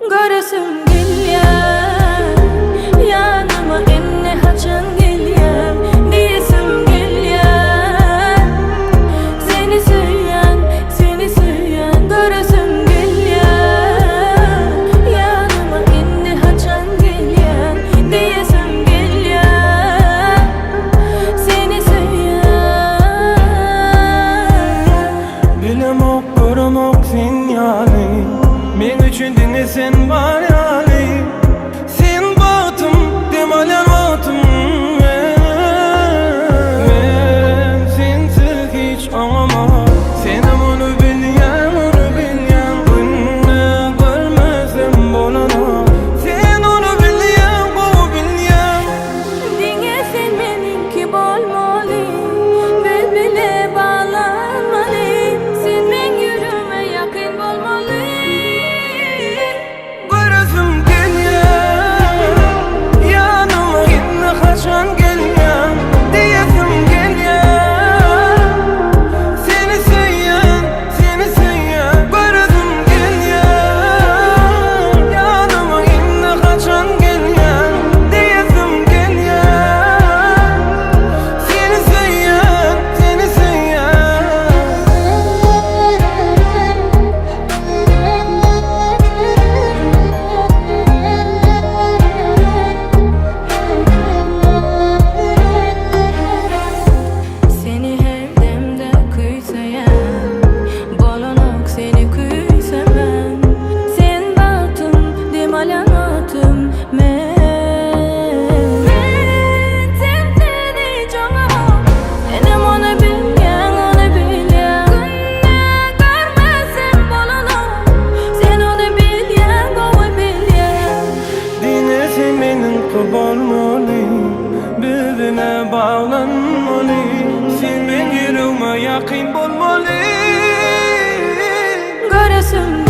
Göresim gelýär, ýanyma enne haçan gelýär, diýesim gelýär. Seni söýýän, göresim gelýär, ýanyma enne haçan gelýär, diýesim gelýär. Seni söýýän. Bilemok, göremok sen ýaly, men üçin dinlesen bar ýaly. Sen batym, demalan batym. Men sensiz hiç oňamam. Senem onu bilýän, günne görmesem bolanam. Sen onu bilýän, bu bilýän. Diňe sen meninki bolmaly, bile bağlanmaly. Sen men ýürüme ýakyn bolmaly. Göresim gelýär, ýanyma enne haçan gelýär, diýesim gelýär. Seni söýýän, göresim gelýär, ýanyma enne haçan gelýär, diýesim gelýär. Seni söýýän. Seni her demde kuysayan, bolanok seni kuysaman. Sen batım, demalanatım men. Seni joňamam, enem onu bilýän, günne görmesem bolanok. Sen onu bilýän, bilýän. Dinlesen meninki bolmaly, bizine bağlanmaly. Sen men ýürüme ýakyn bolmaly. Göresim